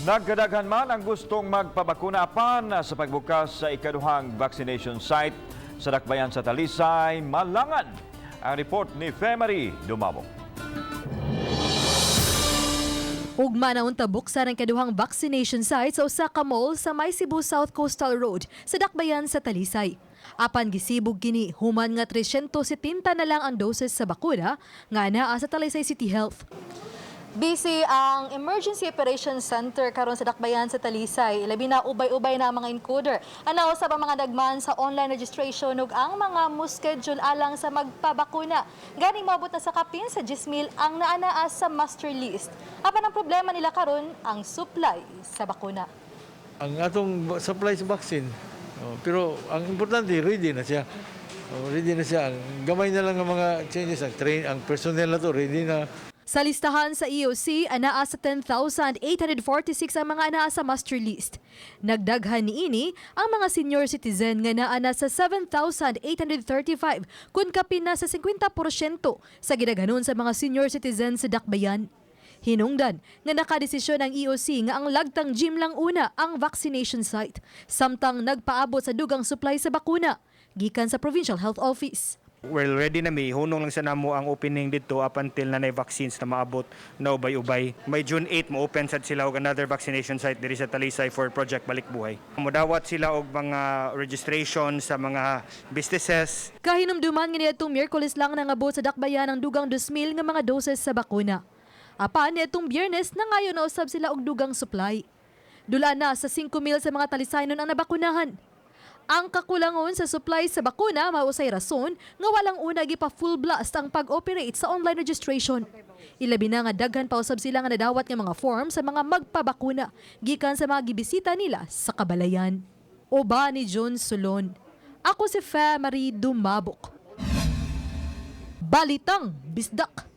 Nagkadaghan man ang gustong magpabakuna apan sa pagbukas sa ikaduhang vaccination site sa Dakbayan sa Talisay, Malangan. Ang report ni Femari Dumabo. Ugma na unta buksan ang kaduhang vaccination site sa Osaka Mall sa May Cebu South Coastal Road sa Dakbayan sa Talisay. Apan gisibog kini human nga 370 na lang ang doses sa bakuna nga naa sa Talisay City Health. Busy ang Emergency Operations Center karon sa Dakbayan sa Talisay. Labi na ubay-ubay na mga encoder. Anaw sa mga dagman sa online registration ug ang mga mo-schedule alang sa magpabakuna. Gani moabot na sa kapin sa 10,000 ang naanaa sa master list. Apan ang problema nila karon ang supply sa bakuna. Ang atong supply sa vaccine, pero ang importante ready na siya. Ready na siya. Ang gamay na lang ang mga changes, ang personnel na to ready na. Sa listahan sa EOC, anaa sa 10,846 ang mga anaa sa master list. Nagdaghan niini ang mga senior citizen nga naa na sa 7,835 kun kapin na sa 50% sa gidaghanon sa mga senior citizen sa Dakbayan. Hinungdan nga nakadesisyon ang EOC nga ang lagtang gym lang una ang vaccination site, samtang nagpaabot sa dugang supply sa bakuna gikan sa Provincial Health Office. Well, ready na mi. Hunong lang sa namo ang opening dito up until na vaccines na maabot na ubay-ubay. May June 8 mo open sad sila og another vaccination site diri sa Talisay for Project Balik Buhay. Modawat sila og mga registration sa mga businesses. Kahinumduman nga niadtong Miyerkules lang nangabot sa Dakbayan ang dugang 2,000 nga mga doses sa bakuna. Apan niadtong Biyernes nangayo na usab sila og dugang supply. Dula na sa 5,000 sa mga Talisaynon ang nabakunahan. Ang kakulangon sa supply sa bakuna mausay rason nga walang una gipa full blast ang pag-operate sa online registration. Ilabi na nga daghan pa usab sila nga nadawat nga mga form sa mga magpabakuna gikan sa mga gibisita nila sa kabalayan. Oba ni John Solon. Ako si Femari Dumabok. Balitang Bisdak.